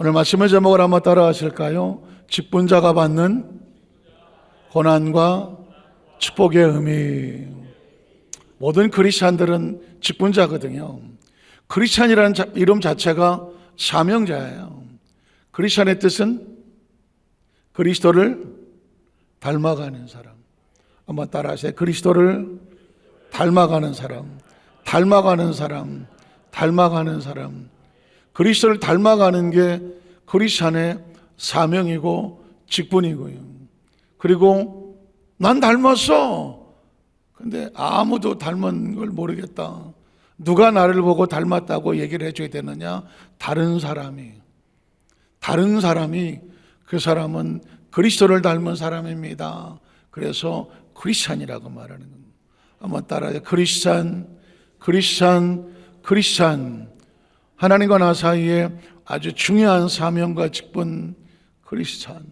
오늘 말씀의 제목을 한번 따라 하실까요? 직분자가 받는 고난과 축복의 의미. 모든 크리스찬들은 직분자거든요. 크리스찬이라는 이름 자체가 사명자예요. 크리스찬의 뜻은 그리스도를 닮아가는 사람. 한번 따라하세요. 그리스도를 닮아가는 사람, 닮아가는 사람, 닮아가는 사람. 그리스도를 닮아가는 게 크리스찬의 사명이고 직분이고요. 그리고 난 닮았어. 근데 아무도 닮은 걸 모르겠다. 누가 나를 보고 닮았다고 얘기를 해줘야 되느냐? 다른 사람이 그 사람은 그리스도를 닮은 사람입니다. 그래서 크리스찬이라고 말하는 겁니다. 한번 따라해요. 크리스찬. 하나님과 나 사이에 아주 중요한 사명과 직분, 크리스찬.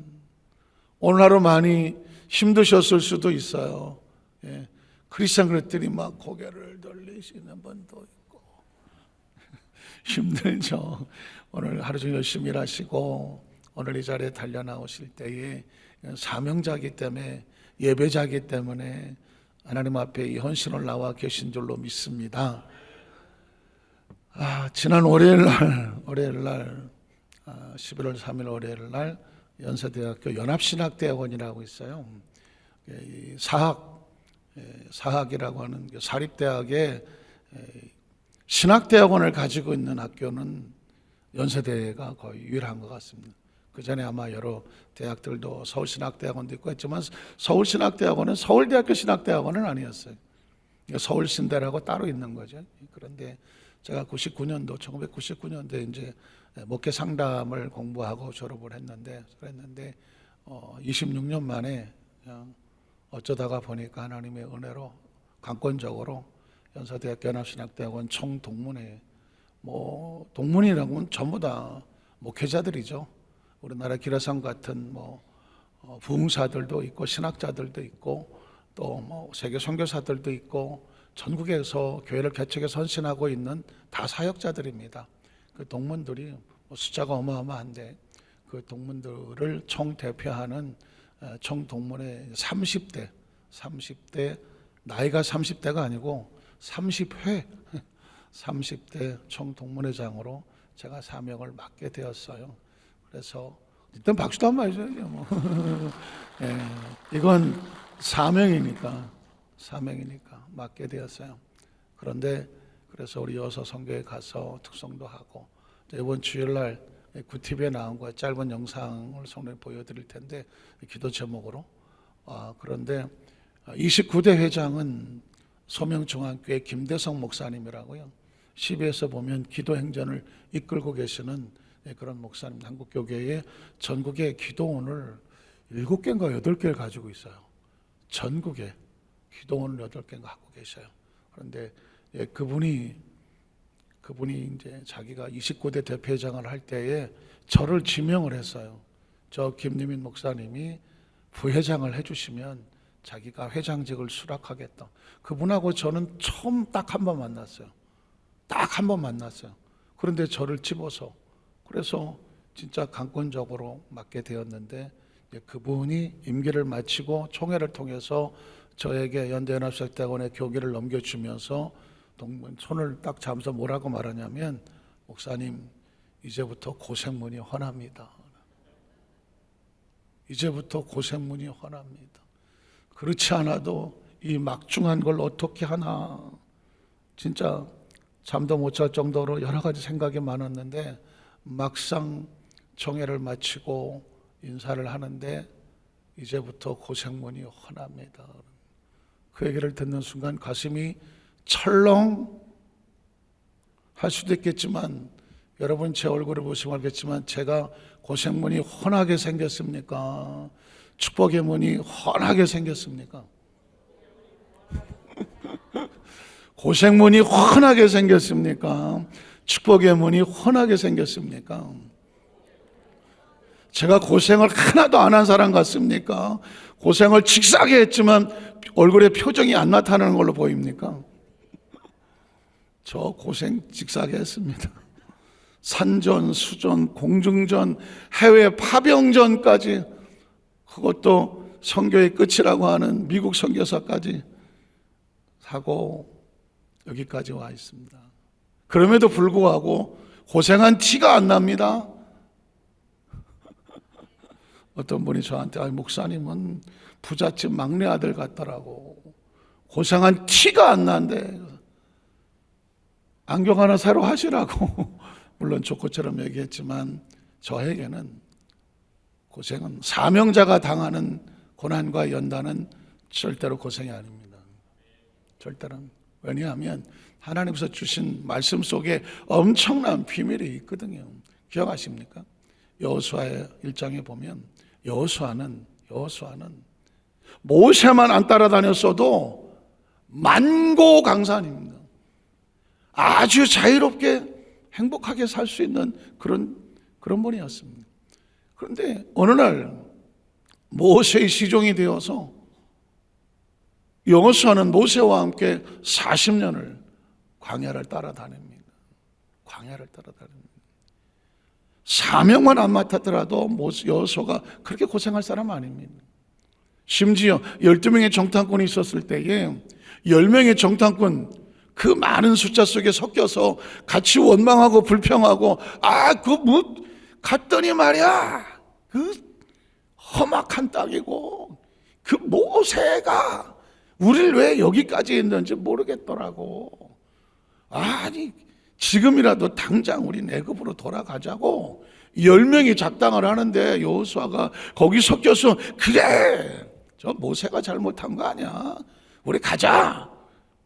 오늘 하루 많이 힘드셨을 수도 있어요. 예. 크리스찬 그랬더니 막 고개를 돌리시는 분도 있고 힘들죠. 오늘 하루 종일 열심히 일하시고 오늘 이 자리에 달려나오실 때에 사명자이기 때문에, 예배자이기 때문에 하나님 앞에 이 헌신을 나와 계신 줄로 믿습니다. 지난 월요일 날 11월 3일 월요일 날 연세대학교 연합신학대학원이라고 있어요. 사학이라고 하는 사립대학의 신학대학원을 가지고 있는 학교는 연세대가 거의 유일한 것 같습니다. 그 전에 아마 여러 대학들도 서울신학대학원도 있고 했지만 서울신학대학원은 서울대학교 신학대학원은 아니었어요. 서울신대라고 따로 있는 거죠. 그런데 제가 1999년도에 이제 목회 상담을 공부하고 졸업을 했는데 26년 만에 그냥 어쩌다가 보니까 하나님의 은혜로 강권적으로 연세대학교 연합신학대학원 총동문회, 동문이라고는 전부 다 목회자들이죠. 우리나라 기라상 같은 부흥사들도 있고 신학자들도 있고 또 세계 선교사들도 있고 전국에서 교회를 개척해서 헌신하고 있는 다 사역자들입니다. 그 동문들이 숫자가 어마어마한데 그 동문들을 총 대표하는 총동문회 30대 나이가 30대가 아니고 30대 총동문회장으로 제가 사명을 맡게 되었어요. 그래서 일단 박수도 한번 해줘야죠. 예, 이건 사명이니까 맡게 되었어요. 그런데 그래서 우리 여서 선교에 가서 특성도 하고 이번 주일날 구TV에 나온 거 짧은 영상을 손에 보여드릴 텐데 기도 제목으로 그런데 29대 회장은 소명중앙교회 김대성 목사님이라고요. CBS에서 보면 기도 행전을 이끌고 계시는 그런 목사님, 한국교회에 전국에 기도원을 7개인가 8개를 가지고 있어요. 전국에 기도원을 8개인가 갖고 계셔요. 그런데 그분이 이제 자기가 29대 대표회장을 할 때에 저를 지명을 했어요. 저 김유민 목사님이 부회장을 해주시면 자기가 회장직을 수락하겠다. 그분하고 저는 처음 딱 한 번 만났어요. 그런데 저를 집어서 그래서 진짜 강권적으로 맡게 되었는데 그분이 임기를 마치고 총회를 통해서 저에게 연대연합사역대학원의 교기를 넘겨주면서 손을 딱 잡아서 뭐라고 말하냐면 목사님 이제부터 고생문이 훤합니다. 이제부터 고생문이 훤합니다. 그렇지 않아도 이 막중한 걸 어떻게 하나 진짜 잠도 못 잘 정도로 여러 가지 생각이 많았는데 막상 총회를 마치고 인사를 하는데 이제부터 고생문이 훤합니다. 그 얘기를 듣는 순간 가슴이 철렁 할 수도 있겠지만 여러분 제 얼굴을 보시면 알겠지만 제가 고생문이 훤하게 생겼습니까? 축복의 문이 훤하게 생겼습니까? 고생문이 훤하게 생겼습니까? 축복의 문이 훤하게 생겼습니까? 제가 고생을 하나도 안 한 사람 같습니까? 고생을 직사하게 했지만 얼굴에 표정이 안 나타나는 걸로 보입니까? 저 고생 직사하게 했습니다. 산전, 수전, 공중전, 해외 파병전까지, 그것도 선교의 끝이라고 하는 미국 선교사까지 하고 여기까지 와 있습니다. 그럼에도 불구하고 고생한 티가 안 납니다. 어떤 분이 저한테 목사님은 부잣집 막내 아들 같더라고. 고생한 티가 안 난대. 안경 하나 새로 하시라고 물론 조커처럼 얘기했지만 저에게는 고생은 사명자가 당하는 고난과 연단은 절대로 고생이 아닙니다. 절대로. 왜냐하면 하나님께서 주신 말씀 속에 엄청난 비밀이 있거든요. 기억하십니까? 여호수아의 1장에 보면 여호수아는 모세만 안 따라다녔어도 만고강산입니다. 아주 자유롭게 행복하게 살 수 있는 그런 분이었습니다. 그런데 어느 날 모세의 시종이 되어서 여호수아는 모세와 함께 40년을 광야를 따라다닙니다. 사명만 안 맡았더라도 여호수아가 그렇게 고생할 사람 아닙니다. 심지어 12명의 정탐꾼이 있었을 때에 10명의 정탐꾼, 그 많은 숫자 속에 섞여서 같이 원망하고 불평하고, 갔더니 말이야, 그 험악한 땅이고 그 모세가 우리를 왜 여기까지 했는지 모르겠더라고. 아니 지금이라도 당장 우리 내급으로 돌아가자고 10명이 작당을 하는데 여호수아가 거기 섞여서 그래, 저 모세가 잘못한 거 아니야, 우리 가자,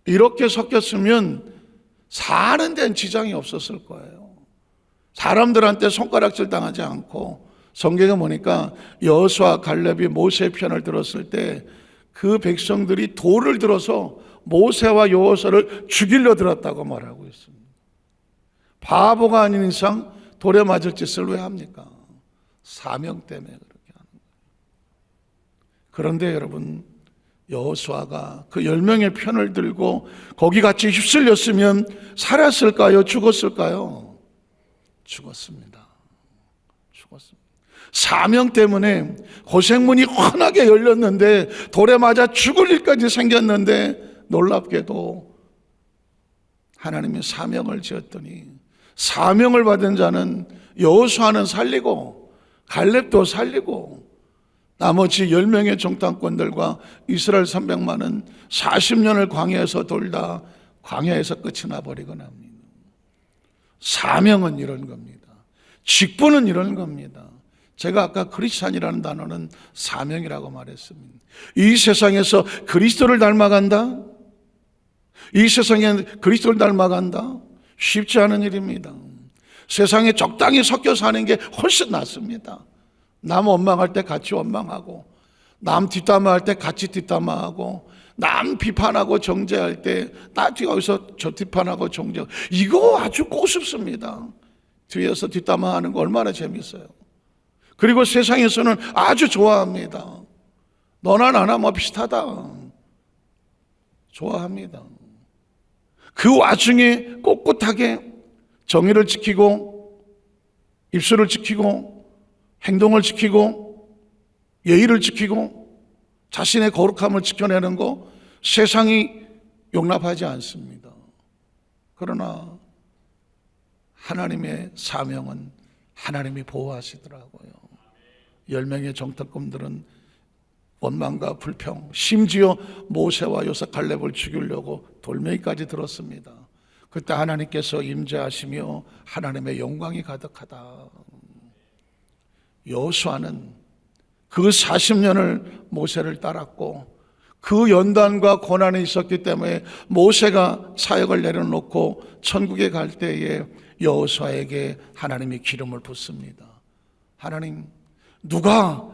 이렇게 섞였으면 사는 데는 지장이 없었을 거예요. 사람들한테 손가락질 당하지 않고, 성경에 보니까 여호수아 갈렙이 모세의 편을 들었을 때 그 백성들이 돌을 들어서 모세와 여호수아를 죽이려 들었다고 말하고 있습니다. 바보가 아닌 이상 돌에 맞을 짓을 왜 합니까? 사명 때문에 그렇게 하는 거예요. 그런데 여러분, 여호수아가 그 10명의 편을 들고 거기 같이 휩쓸렸으면 살았을까요? 죽었을까요? 죽었습니다. 사명 때문에 고생문이 환하게 열렸는데 돌에 맞아 죽을 일까지 생겼는데, 놀랍게도 하나님이 사명을 지었더니 사명을 받은 자는 여호수아는 살리고 갈렙도 살리고 나머지 10명의 정탐꾼들과 이스라엘 300만은 40년을 광야에서 돌다 광야에서 끝이 나버리고 납니다. 사명은 이런 겁니다. 직분은 이런 겁니다. 제가 아까 크리스찬이라는 단어는 사명이라고 말했습니다. 이 세상에서 그리스도를 닮아간다? 이 세상에 그리스도를 닮아간다? 쉽지 않은 일입니다. 세상에 적당히 섞여 사는 게 훨씬 낫습니다. 남 원망할 때 같이 원망하고, 남 뒷담화할 때 같이 뒷담화하고, 남 비판하고 정죄할 때 나 뒤에서 저 비판하고 정죄하고, 이거 아주 꼬습습니다. 뒤에서 뒷담화하는 거 얼마나 재밌어요. 그리고 세상에서는 아주 좋아합니다. 너나 나나 뭐 비슷하다, 좋아합니다. 그 와중에 꼿꼿하게 정의를 지키고 입술을 지키고 행동을 지키고 예의를 지키고 자신의 거룩함을 지켜내는 거 세상이 용납하지 않습니다. 그러나 하나님의 사명은 하나님이 보호하시더라고요. 10명의 정탐꾼들은 원망과 불평, 심지어 모세와 여호수아 갈렙을 죽이려고 돌멩이까지 들었습니다. 그때 하나님께서 임재하시며 하나님의 영광이 가득하다. 여호수아는 그 40년을 모세를 따랐고 그 연단과 고난이 있었기 때문에 모세가 사역을 내려놓고 천국에 갈 때에 여호수아에게 하나님이 기름을 붓습니다. 하나님, 누가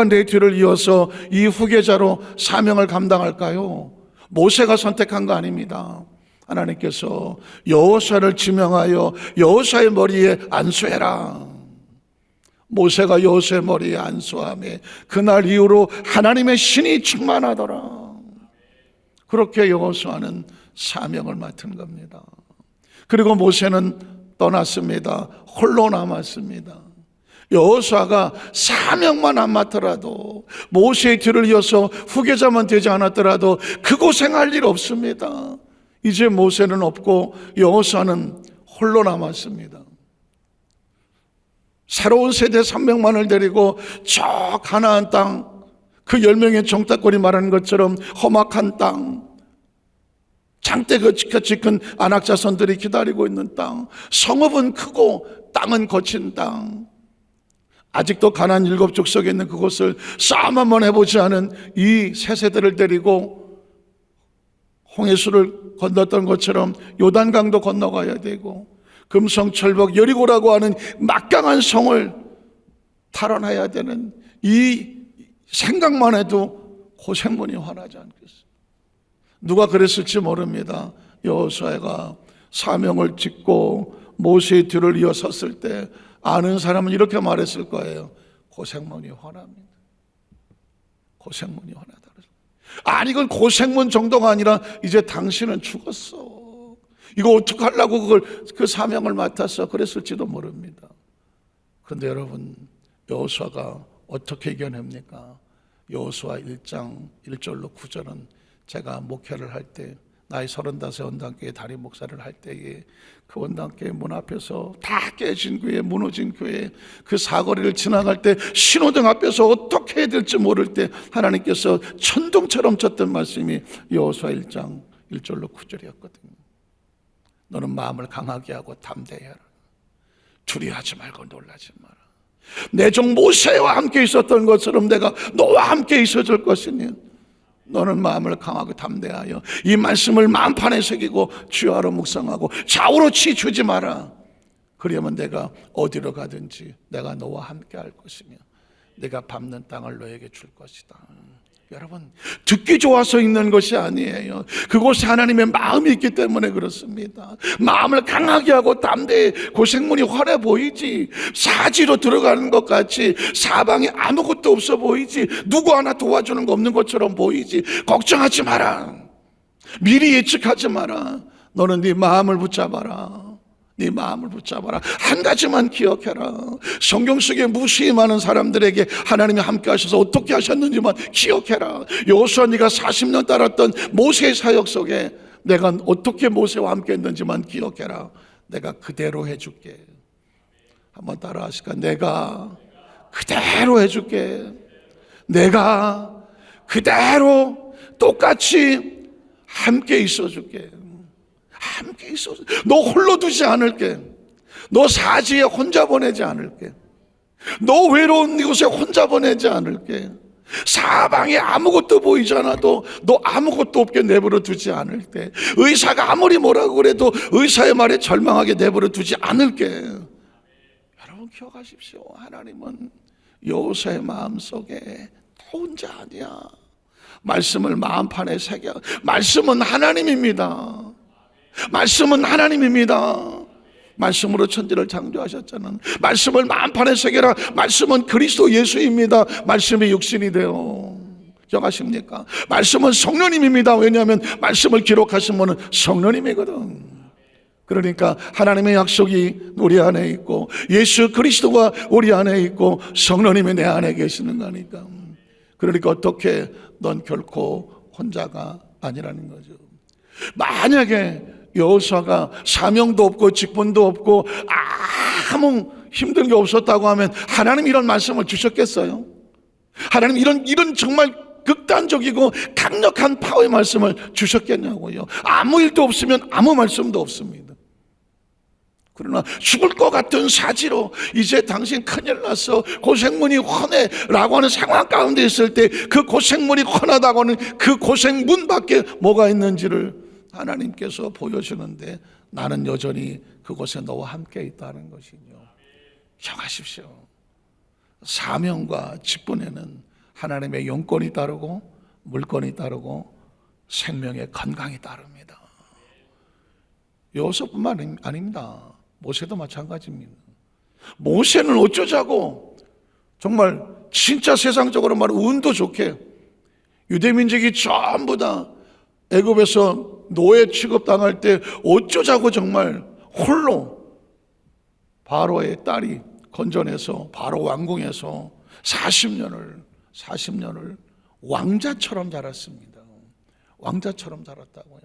내 뒤를 이어서 이 후계자로 사명을 감당할까요? 모세가 선택한 거 아닙니다. 하나님께서 여호수아를 지명하여 여호수아의 머리에 안수해라. 모세가 여호수아의 머리에 안수하며 그날 이후로 하나님의 신이 충만하더라. 그렇게 여호수아는 사명을 맡은 겁니다. 그리고 모세는 떠났습니다. 홀로 남았습니다. 여호수아가 사명만 안 맡더라도, 모세의 뒤를 이어서 후계자만 되지 않았더라도 그 고생할 일 없습니다. 이제 모세는 없고 여호수아는 홀로 남았습니다. 새로운 세대 300만을 데리고 저 가나안 땅, 그 10명의 정탐꾼이 말하는 것처럼 험악한 땅, 장대같이 큰 안악자손들이 기다리고 있는 땅, 성읍은 크고 땅은 거친 땅, 아직도 가나안 7족속에 있는 그곳을 싸움 한번 해보지 않은 이 세 세대를 데리고 홍해수를 건넜던 것처럼 요단강도 건너가야 되고, 금성철벽 여리고라고 하는 막강한 성을 탈환해야 되는 이 생각만 해도 고생문이 환하지 않겠어요? 누가 그랬을지 모릅니다. 여호수아가 사명을 짓고 모세의 뒤를 이어섰을 때 아는 사람은 이렇게 말했을 거예요. 고생문이 환합니다. 고생문이 환하다. 아니, 이건 고생문 정도가 아니라 이제 당신은 죽었어. 이거 어떡하려고 그 사명을 맡았어. 그랬을지도 모릅니다. 그런데 여러분, 여호수아가 어떻게 이겨냅니까? 여호수아 1장 1절로 9절은 제가 목회를 할 때, 나이 35 원당교회 담임 목사를 할 때에 그 원당교회 문 앞에서 다 깨진 교회, 무너진 교회, 그 사거리를 지나갈 때 신호등 앞에서 어떻게 해야 될지 모를 때 하나님께서 천둥처럼 쳤던 말씀이 여호수아 1장 1절로 9절이었거든요. 너는 마음을 강하게 하고 담대해라. 두려워하지 말고 놀라지 마라. 내 종 모세와 함께 있었던 것처럼 내가 너와 함께 있어줄 것이니 너는 마음을 강하고 담대하여 이 말씀을 마음판에 새기고 주야로 묵상하고 좌우로 치주지 마라. 그러면 내가 어디로 가든지 내가 너와 함께 할 것이며 내가 밟는 땅을 너에게 줄 것이다. 여러분, 듣기 좋아서 읽는 것이 아니에요. 그곳에 하나님의 마음이 있기 때문에 그렇습니다. 마음을 강하게 하고 담대히, 고생문이 환해 보이지, 사지로 들어가는 것 같이, 사방에 아무것도 없어 보이지, 누구 하나 도와주는 거 없는 것처럼 보이지, 걱정하지 마라. 미리 예측하지 마라. 너는 네 마음을 붙잡아라. 네 마음을 붙잡아라. 한 가지만 기억해라. 성경 속에 무수히 많은 사람들에게 하나님이 함께 하셔서 어떻게 하셨는지만 기억해라. 여호수아, 네가 40년 따랐던 모세의 사역 속에 내가 어떻게 모세와 함께 했는지만 기억해라. 내가 그대로 해줄게. 한번 따라 하실까? 내가 그대로 해줄게. 내가 그대로 똑같이 함께 있어줄게. 함께 있어. 너 홀로 두지 않을게. 너 사지에 혼자 보내지 않을게. 너 외로운 이곳에 혼자 보내지 않을게. 사방에 아무것도 보이지 않아도 너 아무것도 없게 내버려 두지 않을게. 의사가 아무리 뭐라고 그래도 의사의 말에 절망하게 내버려 두지 않을게. 여러분 기억하십시오. 하나님은 여호수아의 마음속에 혼자 아니야. 말씀을 마음판에 새겨. 말씀은 하나님입니다. 말씀은 하나님입니다. 말씀으로 천지를 창조하셨잖아요. 말씀을 마음판에 새겨라. 말씀은 그리스도 예수입니다. 말씀이 육신이 되어. 기억하십니까? 말씀은 성령님입니다. 왜냐하면 말씀을 기록하신 분은 성령님이거든. 그러니까 하나님의 약속이 우리 안에 있고 예수 그리스도가 우리 안에 있고 성령님이 내 안에 계시는 거니까. 그러니까 어떻게 넌 결코 혼자가 아니라는 거죠. 만약에 여호수아가 사명도 없고 직분도 없고 아무 힘든 게 없었다고 하면 하나님 이런 말씀을 주셨겠어요? 하나님 이런 정말 극단적이고 강력한 파워의 말씀을 주셨겠냐고요? 아무 일도 없으면 아무 말씀도 없습니다. 그러나 죽을 것 같은 사지로 이제 당신 큰일 났어, 고생문이 훤해 라고 하는 상황 가운데 있을 때 그 고생문이 훤하다고 하는 그 고생문 밖에 뭐가 있는지를 하나님께서 보여주는데 나는 여전히 그곳에 너와 함께 있다는 것이죠. 기억하십시오. 사명과 직분에는 하나님의 영권이 따르고 물권이 따르고 생명의 건강이 따릅니다. 여호수아뿐만 아닙니다. 모세도 마찬가지입니다. 모세는 어쩌자고 정말 진짜 세상적으로 말하면 운도 좋게 유대민족이 전부 다 애굽에서 노예 취급당할 때 어쩌자고 정말 홀로 바로의 딸이 건져내서 바로 왕궁에서 40년을 왕자처럼 자랐습니다. 왕자처럼 자랐다고요.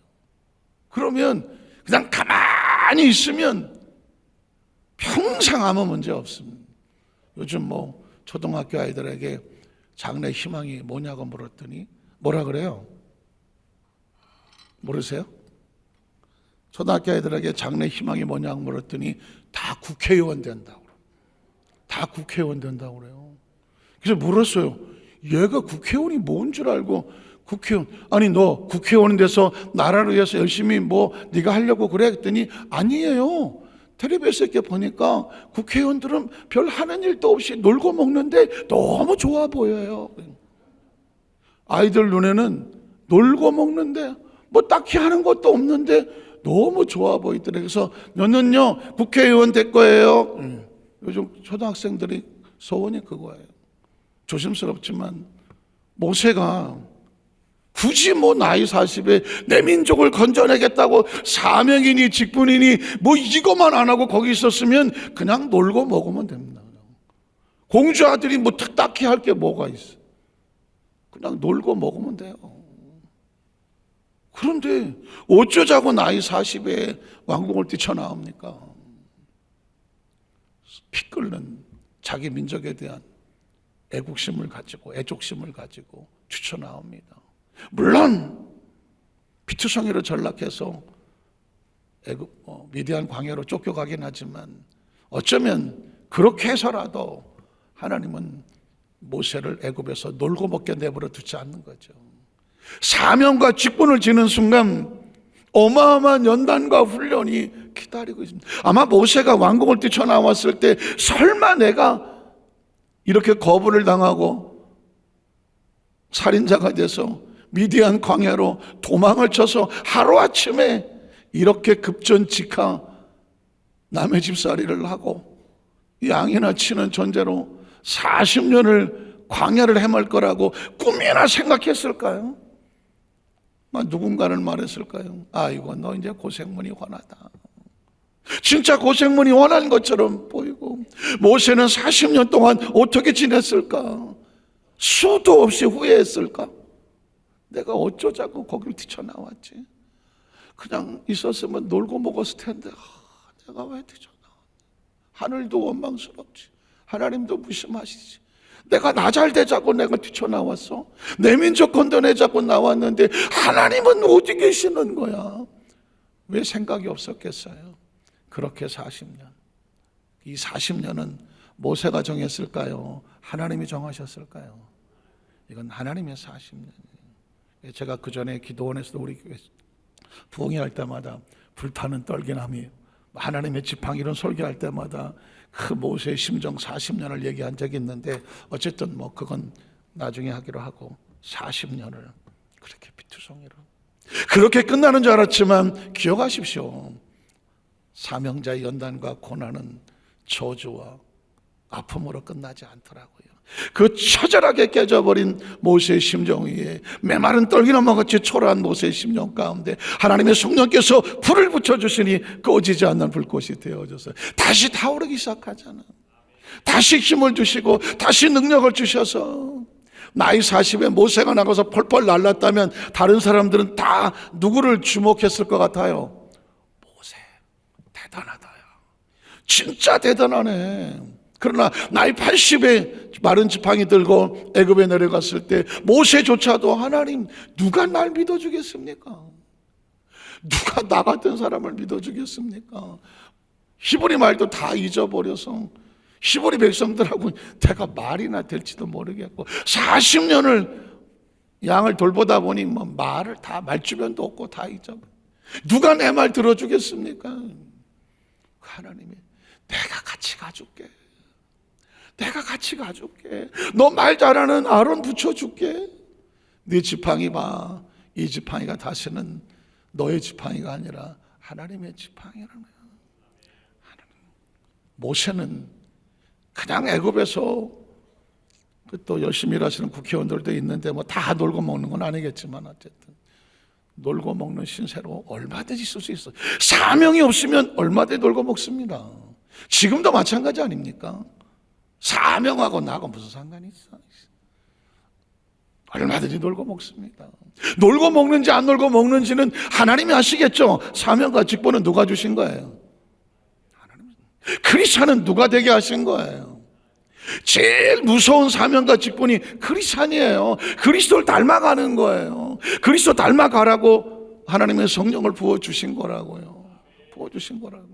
그러면 그냥 가만히 있으면 평생 아무 문제 없습니다. 요즘 뭐 초등학교 아이들에게 장래 희망이 뭐냐고 물었더니 뭐라 그래요? 모르세요? 초등학교 아이들에게 장래 희망이 뭐냐고 물었더니 다 국회의원 된다고. 다 국회의원 된다고 그래요. 그래서 물었어요. 얘가 국회의원이 뭔 줄 알고 국회의원, 아니 너 국회의원 돼서 나라를 위해서 열심히 뭐 네가 하려고 그래? 했더니 아니에요. 텔레비에서 이렇게 보니까 국회의원들은 별 하는 일도 없이 놀고 먹는데 너무 좋아 보여요. 아이들 눈에는 놀고 먹는데 뭐 딱히 하는 것도 없는데 너무 좋아 보이더래요. 그래서 너는요 국회의원 될 거예요. 요즘 초등학생들이 소원이 그거예요. 조심스럽지만 모세가 굳이 뭐 나이 40에 내 민족을 건져내겠다고 사명이니 직분이니 뭐 이것만 안 하고 거기 있었으면 그냥 놀고 먹으면 됩니다. 공주 아들이 뭐 딱히 할 게 뭐가 있어. 그냥 놀고 먹으면 돼요. 그런데 어쩌자고 나이 40에 왕궁을 뛰쳐나옵니까? 피 끓는 자기 민족에 대한 애국심을 가지고 애족심을 가지고 뛰쳐나옵니다. 물론 피투성이로 전락해서 미디안 광야로 쫓겨가긴 하지만 어쩌면 그렇게 해서라도 하나님은 모세를 애굽에서 놀고 먹게 내버려 두지 않는 거죠. 사명과 직분을 지는 순간 어마어마한 연단과 훈련이 기다리고 있습니다. 아마 모세가 왕궁을 뛰쳐나왔을 때 설마 내가 이렇게 거부를 당하고 살인자가 돼서 미디안 광야로 도망을 쳐서 하루아침에 이렇게 급전직하 남의 집살이를 하고 양이나 치는 존재로 40년을 광야를 헤맬 거라고 꿈이나 생각했을까요? 누군가는 말했을까요? 아이고 너 이제 고생문이 훤하다. 진짜 고생문이 훤한 것처럼 보이고 모세는 40년 동안 어떻게 지냈을까? 수도 없이 후회했을까? 내가 어쩌자고 거기를 뛰쳐나왔지? 그냥 있었으면 놀고 먹었을 텐데 내가 왜 뛰쳐나왔지? 하늘도 원망스럽지, 하나님도 무심하시지. 내가 나 잘 되자고 내가 뛰쳐나왔어. 내 민족 건져내자고 나왔는데 하나님은 어디 계시는 거야? 왜 생각이 없었겠어요? 그렇게 40년. 이 40년은 모세가 정했을까요? 하나님이 정하셨을까요? 이건 하나님의 40년이에요. 제가 그 전에 기도원에서도 우리 교회 부흥회할 때마다 불타는 떨기나무 하나님의 지팡이 이런 설교할 때마다 그 모세의 심정 40년을 얘기한 적이 있는데 어쨌든 뭐 그건 나중에 하기로 하고 40년을 그렇게 피투성이로 그렇게 끝나는 줄 알았지만 기억하십시오. 사명자의 연단과 고난은 저주와 아픔으로 끝나지 않더라고요. 그 처절하게 깨져버린 모세의 심정 위에 메마른 떨기나무같이 초라한 모세의 심정 가운데 하나님의 성령께서 불을 붙여주시니 꺼지지 않는 불꽃이 되어져서 다시 타오르기 시작하잖아. 다시 힘을 주시고 다시 능력을 주셔서 나이 40에 모세가 나가서 펄펄 날랐다면 다른 사람들은 다 누구를 주목했을 것 같아요? 모세 대단하다. 진짜 대단하네. 그러나 나이 80에 마른 지팡이 들고 애굽에 내려갔을 때 모세조차도 하나님 누가 날 믿어주겠습니까? 누가 나 같은 사람을 믿어주겠습니까? 히브리 말도 다 잊어버려서 히브리 백성들하고 내가 말이나 될지도 모르겠고 40년을 양을 돌보다 보니 뭐 말을 다 말주변도 없고 다 잊어버려. 누가 내 말 들어주겠습니까? 하나님이 내가 같이 가줄게. 내가 같이 가줄게. 너 말 잘하는 아론 붙여줄게. 네 지팡이 봐. 이 지팡이가 다시는 너의 지팡이가 아니라 하나님의 지팡이라는 거야. 모세는 그냥 애굽에서 또 열심히 일하시는 국회의원들도 있는데 뭐 다 놀고 먹는 건 아니겠지만 어쨌든 놀고 먹는 신세로 얼마든지 있을 수 있어요. 사명이 없으면 얼마든지 놀고 먹습니다. 지금도 마찬가지 아닙니까? 사명하고 나하고 무슨 상관이 있어? 얼마든지 놀고 먹습니다. 놀고 먹는지 안 놀고 먹는지는 하나님이 아시겠죠. 사명과 직분은 누가 주신 거예요? 하나님. 크리스찬은 누가 되게 하신 거예요? 제일 무서운 사명과 직분이 크리스찬이에요. 그리스도를 닮아가는 거예요. 그리스도 닮아가라고 하나님의 성령을 부어주신 거라고요. 부어주신 거라고요.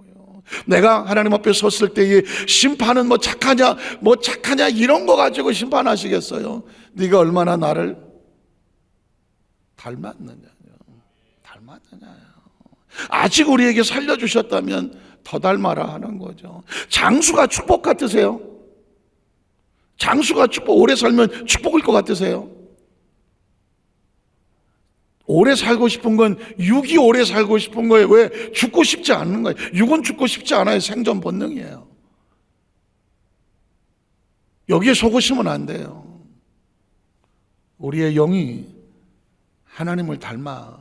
내가 하나님 앞에 섰을 때의 심판은 뭐 착하냐 이런 거 가지고 심판하시겠어요? 네가 얼마나 나를 닮았느냐요. 아직 우리에게 살려주셨다면 더 닮아라 하는 거죠. 장수가 축복 같으세요? 장수가 오래 살면 축복일 것 같으세요? 오래 살고 싶은 건 육이 오래 살고 싶은 거예요. 왜? 죽고 싶지 않는 거예요. 육은 죽고 싶지 않아요. 생존 본능이에요. 여기에 속으시면 안 돼요. 우리의 영이 하나님을 닮아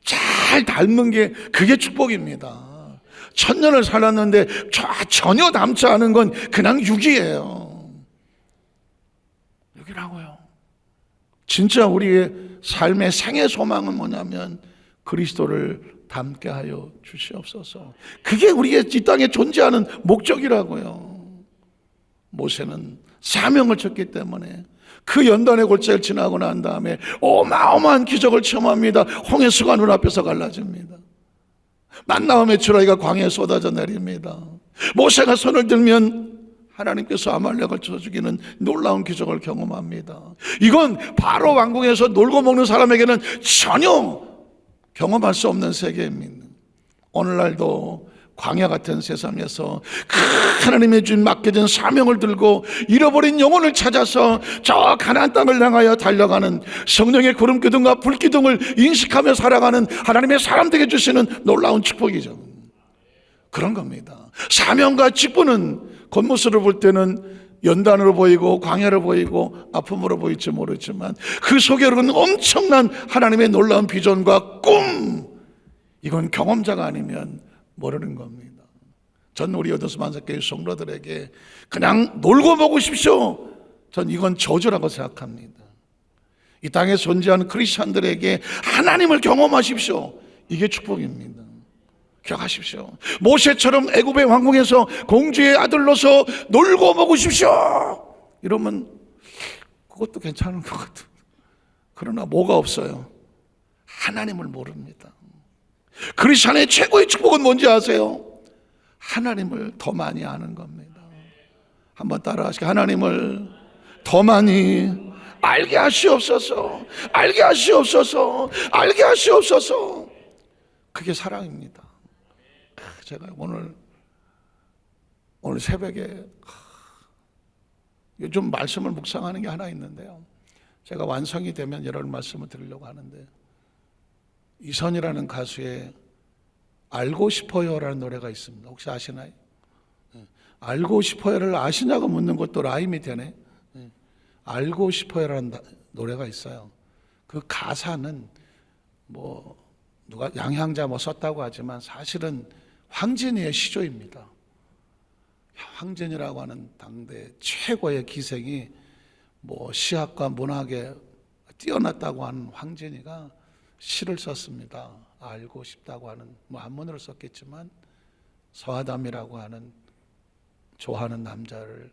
잘 닮은 게 그게 축복입니다. 1000년을 살았는데 전혀 닮지 않은 건 그냥 육이에요. 육이라고요. 진짜 우리의 삶의 생애 소망은 뭐냐면 그리스도를 닮게 하여 주시옵소서. 그게 우리의 이 땅에 존재하는 목적이라고요. 모세는 사명을 쳤기 때문에 그 연단의 골짜기를 지나고 난 다음에 어마어마한 기적을 체험합니다. 홍해수가 눈앞에서 갈라집니다. 만나와 메추라기가 광야에 쏟아져 내립니다. 모세가 손을 들면 하나님께서 아말렉을 쳐 죽이는 놀라운 기적을 경험합니다. 이건 바로 왕궁에서 놀고 먹는 사람에게는 전혀 경험할 수 없는 세계입니다. 오늘날도 광야 같은 세상에서 하나님의 준 맡겨진 사명을 들고 잃어버린 영혼을 찾아서 저 가나안 땅을 향하여 달려가는 성령의 구름기둥과 불기둥을 인식하며 살아가는 하나님의 사람들에게 주시는 놀라운 축복이죠. 그런 겁니다. 사명과 직분은 겉모습으로 볼 때는 연단으로 보이고 광야로 보이고 아픔으로 보일지 모르지만 그 속에는 엄청난 하나님의 놀라운 비전과 꿈, 이건 경험자가 아니면 모르는 겁니다. 전 우리 여도수 만삭교회 성도들에게 그냥 놀고 보고 싶쇼, 전 이건 저주라고 생각합니다. 이 땅에 존재하는 크리스찬들에게 하나님을 경험하십시오. 이게 축복입니다. 기억하십시오. 모세처럼 애굽의 왕궁에서 공주의 아들로서 놀고 먹으십시오 이러면 그것도 괜찮은 것 같아요. 그러나 뭐가 없어요? 하나님을 모릅니다. 크리스찬의 최고의 축복은 뭔지 아세요? 하나님을 더 많이 아는 겁니다. 한번 따라하시죠. 하나님을 더 많이 알게 하시옵소서. 알게 하시옵소서. 알게 하시옵소서. 그게 사랑입니다. 제가 오늘 새벽에 요즘 말씀을 묵상하는 게 하나 있는데요. 제가 완성이 되면 여러 말씀을 드리려고 하는데, 이선이라는 가수의 알고 싶어요라는 노래가 있습니다. 혹시 아시나요? 알고 싶어요를 아시냐고 묻는 것도 라임이 되네. 알고 싶어요라는 노래가 있어요. 그 가사는 뭐 누가 양향자 뭐 썼다고 하지만 사실은 황진이의 시조입니다. 황진이라고 하는 당대 최고의 기생이 뭐 시학과 문학에 뛰어났다고 하는 황진이가 시를 썼습니다. 알고 싶다고 하는, 뭐 한문으로 썼겠지만 서하담이라고 하는 좋아하는 남자를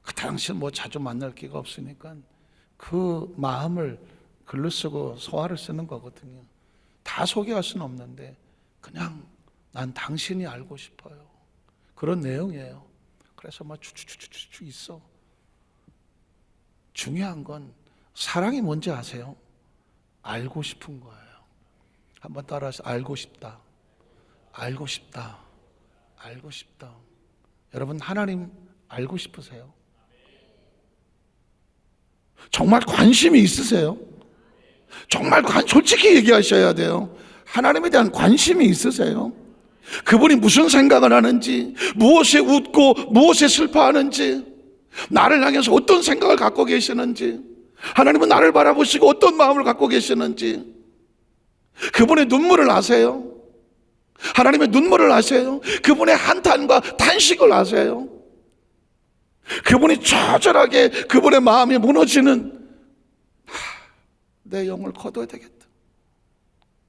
그 당시 뭐 자주 만날 기회가 없으니까 그 마음을 글로 쓰고 소화를 쓰는 거거든요. 다 소개할 수는 없는데 그냥 난 당신이 알고 싶어요. 그런 내용이에요. 그래서 막 추추추추추 있어. 중요한 건 사랑이 뭔지 아세요? 알고 싶은 거예요. 한번 따라하세요. 알고 싶다. 알고 싶다. 알고 싶다. 여러분, 하나님 알고 싶으세요? 정말 관심이 있으세요? 정말 솔직히 얘기하셔야 돼요. 하나님에 대한 관심이 있으세요? 그분이 무슨 생각을 하는지, 무엇에 웃고 무엇에 슬퍼하는지, 나를 향해서 어떤 생각을 갖고 계시는지, 하나님은 나를 바라보시고 어떤 마음을 갖고 계시는지, 그분의 눈물을 아세요? 하나님의 눈물을 아세요? 그분의 한탄과 탄식을 아세요? 그분이 처절하게 그분의 마음이 무너지는, 내 영을 거둬야 되겠다,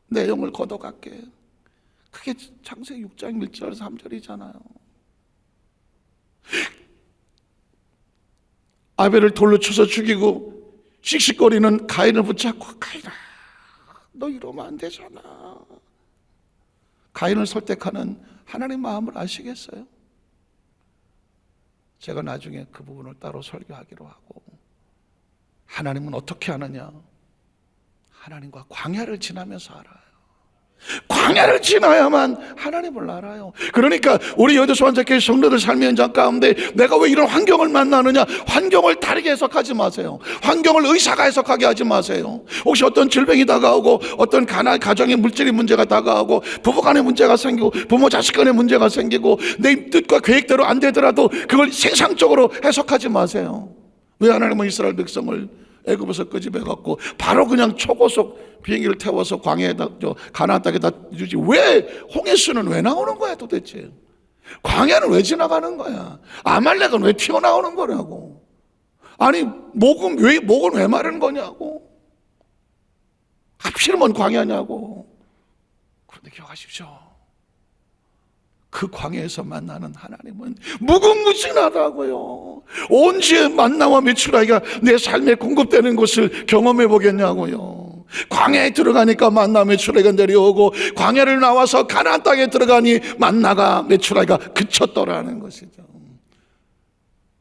내 영을 거둬갈게. 그게 창세기 6장 1절 3절이잖아요. 아벨을 돌로 쳐서 죽이고 씩씩거리는 가인을 붙잡고, 가인아, 너 이러면 안 되잖아. 가인을 설득하는 하나님 마음을 아시겠어요? 제가 나중에 그 부분을 따로 설교하기로 하고, 하나님은 어떻게 하느냐? 하나님과 광야를 지나면서 알아요. 광야를 지나야만 하나님을 알아요. 그러니까 우리 여도수 환자교회 성도들 삶의 현장 가운데 내가 왜 이런 환경을 만나느냐? 환경을 다르게 해석하지 마세요. 환경을 의사가 해석하게 하지 마세요. 혹시 어떤 질병이 다가오고, 어떤 가정의 물질의 문제가 다가오고, 부부간의 문제가 생기고, 부모 자식 간의 문제가 생기고, 내 뜻과 계획대로 안 되더라도 그걸 세상적으로 해석하지 마세요. 왜 하나님은 이스라엘 백성을 애굽에서 끄집어갖고 바로 그냥 초고속 비행기를 태워서 광야에다, 가나안 땅에다 주지? 왜 홍해수는 왜 나오는 거야 도대체? 광야는 왜 지나가는 거야? 아말렉은 왜 튀어나오는 거냐고. 아니 목은 왜 마르는 거냐고. 하필이면 광야냐고. 그런데 기억하십시오, 그 광야에서 만나는 하나님은 무궁무진하다고요. 언제 만나와 메추라기가 내 삶에 공급되는 것을 경험해 보겠냐고요. 광야에 들어가니까 만나 메추라기가 내려오고, 광야를 나와서 가나안 땅에 들어가니 만나가 메추라기가 그쳤더라는 것이죠.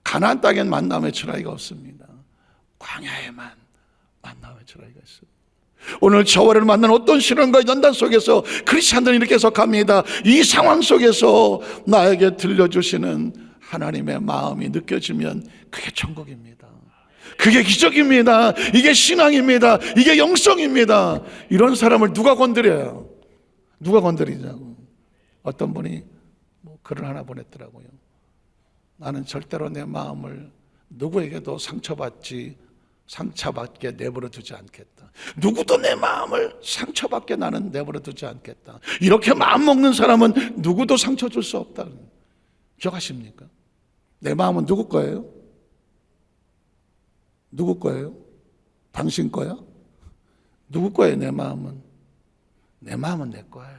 가나안 땅엔 만나 메추라기가 없습니다. 광야에만 만나 메추라기가 있습니다. 오늘 저와를 만난 어떤 시련과 연단 속에서 크리스찬들은 이렇게 해석합니다. 이 상황 속에서 나에게 들려주시는 하나님의 마음이 느껴지면 그게 천국입니다. 그게 기적입니다. 이게 신앙입니다. 이게 영성입니다. 이런 사람을 누가 건드려요? 누가 건드리냐고. 어떤 분이 글을 하나 보냈더라고요. 나는 절대로 내 마음을 누구에게도 상처받게 내버려 두지 않겠다. 누구도 내 마음을 상처받게 나는 내버려 두지 않겠다. 이렇게 마음 먹는 사람은 누구도 상처 줄 수 없다. 기억하십니까? 내 마음은 누구 거예요? 누구 거예요? 당신 거야? 누구 거예요? 내 마음은? 내 마음은 내 거예요.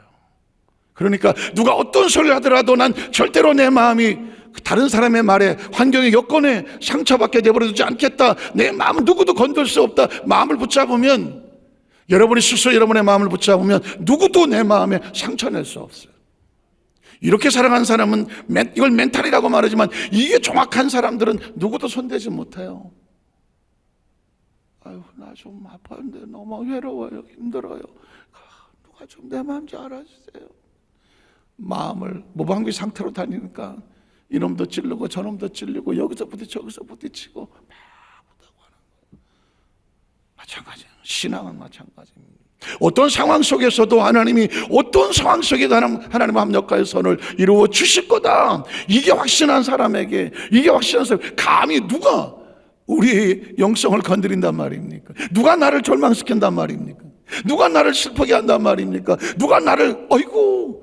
그러니까 누가 어떤 소리를 하더라도 난 절대로 내 마음이 다른 사람의 말에, 환경의 여건에 상처받게 내버려두지 않겠다. 내 마음은 누구도 건들 수 없다. 마음을 붙잡으면, 여러분이 스스로 여러분의 마음을 붙잡으면 누구도 내 마음에 상처 낼 수 없어요. 이렇게 살아가는 사람은, 이걸 멘탈이라고 말하지만 이게 정확한 사람들은 누구도 손대지 못해요. 아유, 나 좀 아팠는데 너무 외로워요, 힘들어요. 누가 좀 내 마음 좀 알아주세요. 마음을 무방비 상태로 다니니까 이놈도 찔르고 저놈도 찔리고, 여기서 부딪히고 저기서 부딪히고 막 하는 거예요. 마찬가지예요. 신앙은 마찬가지입니다. 어떤 상황 속에서도 하나님이 어떤 상황 속에도 하나님 합력하여 선을 이루어 주실 거다. 이게 확신한 사람에게, 이게 확신한 사람, 감히 누가 우리 영성을 건드린단 말입니까? 누가 나를 절망시킨단 말입니까? 누가 나를 슬프게 한단 말입니까? 누가 나를 어이구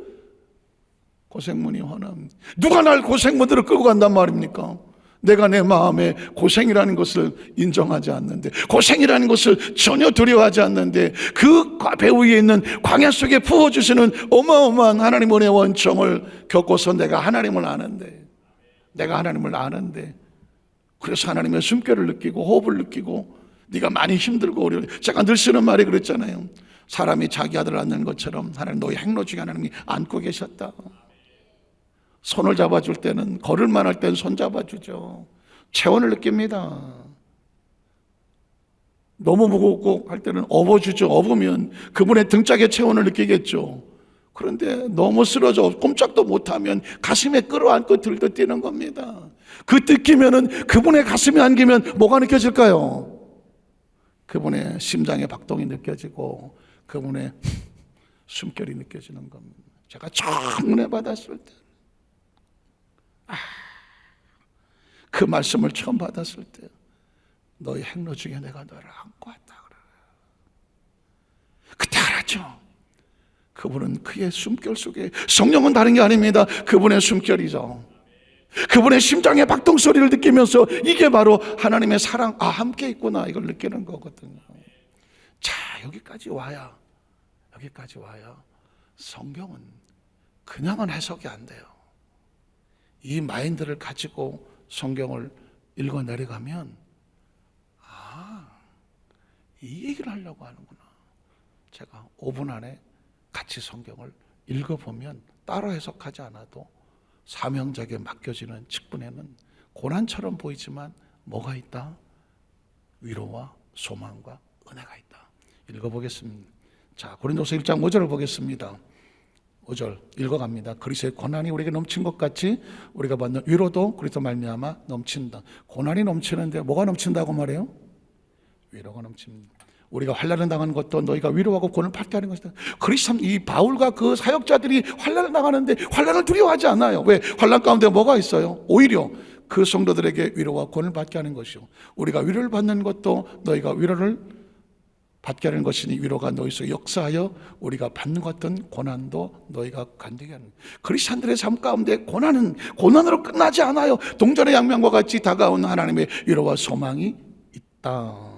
고생문이 화남, 누가 날 고생문으로 끌고 간단 말입니까? 내가 내 마음에 고생이라는 것을 인정하지 않는데, 고생이라는 것을 전혀 두려워하지 않는데, 그 배후 위에 있는 광야 속에 부어주시는 어마어마한 하나님 은혜의 원청을 겪고서 내가 하나님을 아는데, 그래서 하나님의 숨결을 느끼고 호흡을 느끼고, 네가 많이 힘들고 어려워. 제가 늘 쓰는 말이 그랬잖아요. 사람이 자기 아들을 안는 것처럼 하나님 너희 행로 중에 하나님이 안고 계셨다. 손을 잡아줄 때는, 걸을만 할 때는 손 잡아주죠. 체온을 느낍니다. 너무 무겁고 할 때는 업어주죠. 업으면 그분의 등짝의 체온을 느끼겠죠. 그런데 너무 쓰러져 꼼짝도 못하면 가슴에 끌어안고 들떠 뛰는 겁니다. 그 느끼면은, 그분의 가슴에 안기면 뭐가 느껴질까요? 그분의 심장의 박동이 느껴지고 그분의 숨결이 느껴지는 겁니다. 제가 처음 은혜 받았을 때, 그 말씀을 처음 받았을 때, 너희 행로 중에 내가 너를 안고 왔다 그래. 그때 알았죠. 그분은 그의 숨결 속에, 성령은 다른 게 아닙니다. 그분의 숨결이죠. 그분의 심장의 박동 소리를 느끼면서 이게 바로 하나님의 사랑, 함께 있구나, 이걸 느끼는 거거든요. 자, 여기까지 와야 성경은 그냥은 해석이 안 돼요. 이 마인드를 가지고 성경을 읽어 내려가면 이 얘기를 하려고 하는구나. 제가 5분 안에 같이 성경을 읽어보면 따로 해석하지 않아도 사명자에게 맡겨지는 직분에는 고난처럼 보이지만 뭐가 있다? 위로와 소망과 은혜가 있다. 읽어보겠습니다. 자, 고린도서 1장 5절을 보겠습니다. 5절 읽어갑니다. 그리스도의 고난이 우리에게 넘친 것 같이 우리가 받는 위로도 그리스도 말미암아 넘친다. 고난이 넘치는데 뭐가 넘친다고 말해요? 위로가 넘칩니다. 우리가 환난을 당하는 것도 너희가 위로하고 구원을 받게 하는 것이다. 그리스도 이 바울과 그 사역자들이 환난을 당하는데 환난을 두려워하지 않아요. 왜? 환난 가운데 뭐가 있어요? 오히려 그 성도들에게 위로와 구원을 받게 하는 것이요, 우리가 위로를 받는 것도 너희가 위로를 받게 하는 것이니 위로가 너희 속에 역사하여 우리가 받는 것 같은 고난도 너희가 간되게 하는. 크리스찬들의 삶 가운데 고난은 고난으로 끝나지 않아요. 동전의 양면과 같이 다가오는 하나님의 위로와 소망이 있다.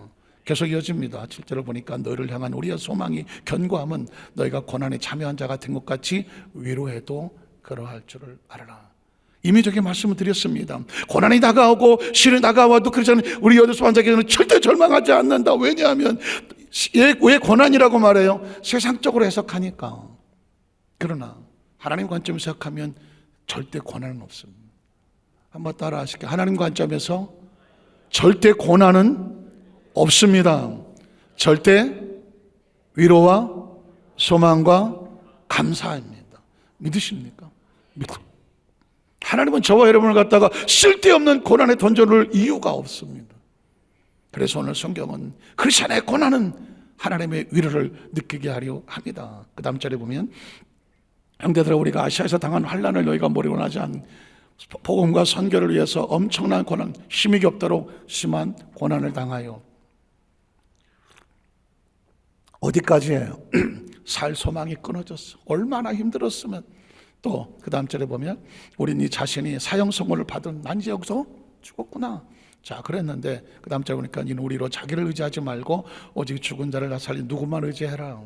계속 이어집니다. 7절을 보니까 너희를 향한 우리의 소망이 견고함은 너희가 고난에 참여한 자 같은 것 같이 위로해도 그러할 줄을 알아라. 이미적인 말씀을 드렸습니다. 고난이 다가오고 시련이 다가와도 그렇잖아요. 우리 여덟 환자에게는 절대 절망하지 않는다. 왜냐하면 왜 고난이라고 말해요? 세상적으로 해석하니까. 그러나 하나님 관점에서 해석하면 절대 고난은 없습니다. 한번 따라 하실게요. 하나님 관점에서 절대 고난은 없습니다. 절대 위로와 소망과 감사입니다. 믿으십니까? 하나님은 저와 여러분을 갖다가 쓸데없는 고난에 던져놓을 이유가 없습니다. 그래서 오늘 성경은 크리스천의 고난은 하나님의 위로를 느끼게 하려 합니다. 그 다음 절에 보면 형제들아, 우리가 아시아에서 당한 환난을 너희가 모르고 나지 않 복음과 선교를 위해서 엄청난 고난, 힘이 겹도록 심한 고난을 당하여 어디까지예요? 살 소망이 끊어졌어. 얼마나 힘들었으면. 또 그 다음 절에 보면 우린 이 자신이 사형 선고를 받은 난 이제 여기서 죽었구나. 자, 그랬는데 그 다음 절에 보니까 이는 우리로 자기를 의지하지 말고 오직 죽은 자를 다 살린 누구만 의지해라.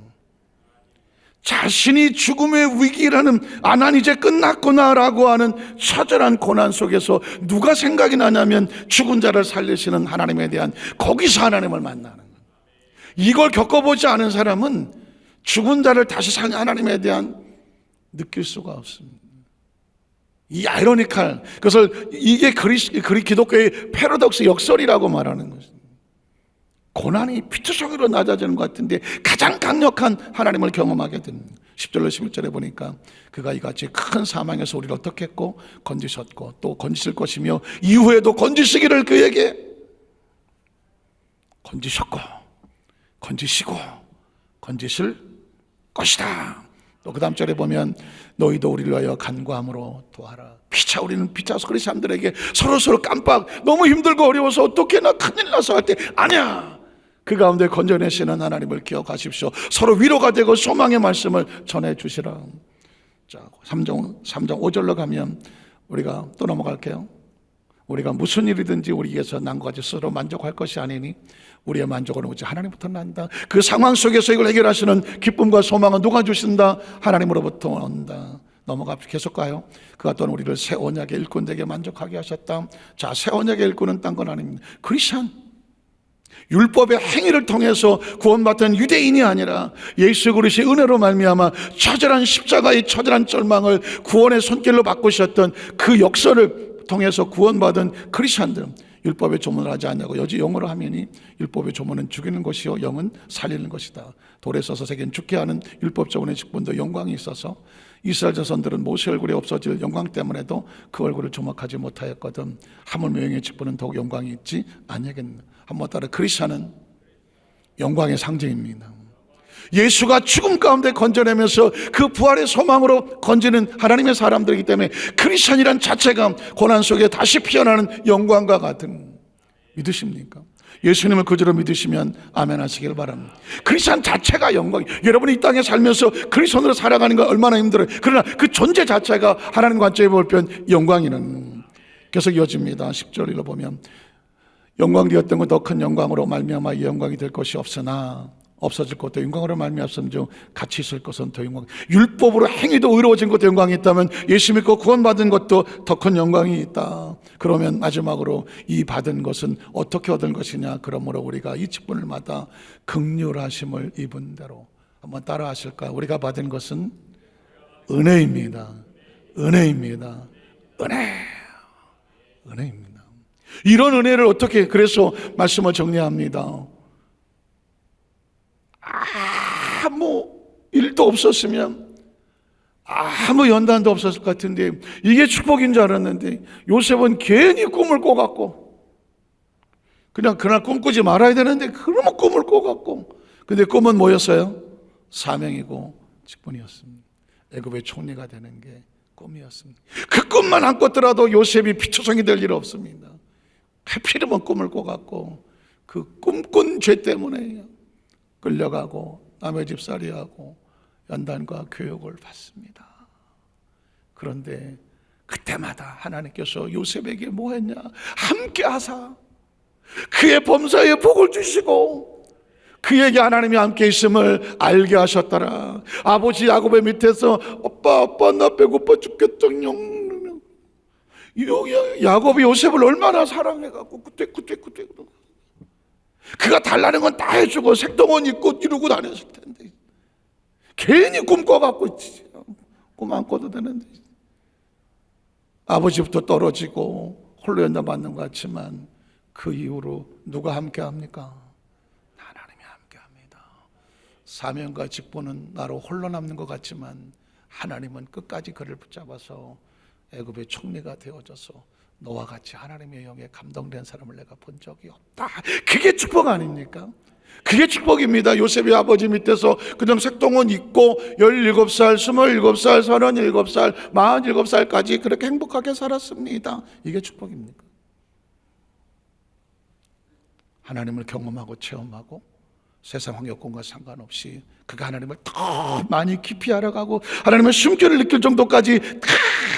자신이 죽음의 위기라는 난 이제 끝났구나라고 하는 처절한 고난 속에서 누가 생각이 나냐면 죽은 자를 살리시는 하나님에 대한, 거기서 하나님을 만나는 거예요. 이걸 겪어보지 않은 사람은 죽은 자를 다시 사는 하나님에 대한 느낄 수가 없습니다. 이 아이러니컬, 그것을 이게 기독교의 패러독스 역설이라고 말하는 것입니다. 고난이 피투성이로 낮아지는 것 같은데 가장 강력한 하나님을 경험하게 됩니다. 10절로 11절에 보니까 그가 이같이 큰 사망에서 우리를 어떻게 했고 건지셨고 또 건지실 것이며 이후에도 건지시기를 그에게 건지셨고 건지시고 건지실 것이다. 또 그 다음 절에 보면 너희도 우리를 위하여 간구함으로 도와라. 피차 우리는 피차서 그리 사람들에게 서로 깜빡 너무 힘들고 어려워서 어떻게 나 큰일 나서 할 때 아니야, 그 가운데 건져내시는 하나님을 기억하십시오. 서로 위로가 되고 소망의 말씀을 전해주시라. 자, 3장 5절로 가면 우리가 또 넘어갈게요. 우리가 무슨 일이든지 우리에게서 난 것 같이 스스로 만족할 것이 아니니 우리의 만족은 오직 하나님부터 난다. 그 상황 속에서 이걸 해결하시는 기쁨과 소망은 누가 주신다? 하나님으로부터 온다. 넘어갑시다. 계속 가요. 그가 또한 우리를 새 언약의 일꾼에게 만족하게 하셨다. 자, 새 언약의 일꾼은 딴 건 아닙니다. 크리스천, 율법의 행위를 통해서 구원받은 유대인이 아니라 예수 그리스도의 은혜로 말미암아 처절한 십자가의 처절한 절망을 구원의 손길로 바꾸셨던 그 역사를 통해서 구원받은 크리스천들, 율법의 조문을 하지 않냐고 여지 영어로 하면이 율법의 조문은 죽이는 것이요 영은 살리는 것이다. 돌에 써서 새긴 죽게 하는 율법 조문의 직분도 영광이 있어서 이스라엘 자손들은 모세 얼굴이 없어질 영광 때문에도 그 얼굴을 주목하지 못하였거든. 하물며 영의 직분은 더욱 영광이 있지 아니겠나. 한번 따라, 크리스천은 영광의 상징입니다. 예수가 죽음 가운데 건져내면서 그 부활의 소망으로 건지는 하나님의 사람들이기 때문에 크리스천이란 자체가 고난 속에 다시 피어나는 영광과 같은, 믿으십니까? 예수님을 그저로 믿으시면 아멘 하시길 바랍니다. 크리스천 자체가 영광이, 여러분이 이 땅에 살면서 크리스천으로 살아가는 건 얼마나 힘들어요. 그러나 그 존재 자체가 하나님 관점에 볼 땐 영광이는 계속 이어집니다. 10절 읽어보면 영광 되었던 것 더 큰 영광으로 말미암아 이 영광이 될 것이 없으나 없어질 것도 영광으로 말미암음 중 같이 있을 것은 더 영광. 율법으로 행위도 의로워진 것도 영광이 있다면 예수 믿고 구원받은 것도 더 큰 영광이 있다. 그러면 마지막으로 이 받은 것은 어떻게 얻은 것이냐. 그러므로 우리가 이 직분을마다 긍휼하심을 입은 대로. 한번 따라 하실까요? 우리가 받은 것은 은혜입니다. 은혜입니다. 은혜입니다. 이런 은혜를 어떻게, 그래서 말씀을 정리합니다. 아무 일도 없었으면, 아무 연단도 없었을 것 같은데 이게 축복인 줄 알았는데 요셉은 괜히 꿈을 꿔갖고, 그냥 그날 꿈꾸지 말아야 되는데 그러면 꿈을 꿔갖고, 근데 꿈은 뭐였어요? 사명이고 직분이었습니다. 애굽의 총리가 되는 게 꿈이었습니다. 그 꿈만 안 꿨더라도 요셉이 피초성이 될 일 없습니다. 하필이면 꿈을 꿔갖고 그 꿈꾼 죄 때문에 끌려가고 남의 집살이하고 연단과 교육을 받습니다. 그런데 그때마다 하나님께서 요셉에게 뭐 했냐? 함께 하사 그의 범사에 복을 주시고 그에게 하나님이 함께 있음을 알게 하셨더라. 아버지 야곱의 밑에서 아빠 나 배고파 죽겠다. 야곱이 요셉을 얼마나 사랑해갖고 그때 그가 달라는 건 다 해주고 색동원 입고 이러고 다녔을 텐데 괜히 꿈꿔갖고 꿈 안 꿔도 되는데 아버지부터 떨어지고 홀로 연단받는 것 같지만 그 이후로 누가 함께 합니까? 하나님이 함께 합니다. 사명과 직분은 나로 홀로 남는 것 같지만 하나님은 끝까지 그를 붙잡아서 애굽의 총리가 되어져서 너와 같이 하나님의 영에 감동된 사람을 내가 본 적이 없다. 그게 축복 아닙니까? 그게 축복입니다. 요셉의 아버지 밑에서 그냥 색동원 입고 17살, 27살, 37살, 47살까지 그렇게 행복하게 살았습니다. 이게 축복입니까? 하나님을 경험하고 체험하고 세상 환경과 상관없이 그가 하나님을 더 많이 깊이 알아가고 하나님의 숨결을 느낄 정도까지 다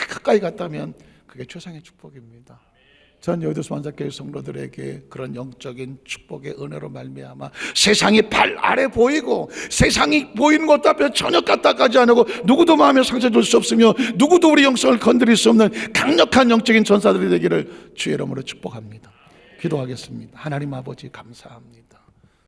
가까이 갔다면 그게 최상의 축복입니다. 전 여의도 만삭교회 성도들에게 그런 영적인 축복의 은혜로 말미암아 세상이 발 아래 보이고 세상이 보이는 것도 앞에 전혀 까딱하지 않고 누구도 마음에 상처 줄 수 없으며 누구도 우리 영성을 건드릴 수 없는 강력한 영적인 전사들이 되기를 주의 이름으로 축복합니다. 기도하겠습니다. 하나님 아버지 감사합니다.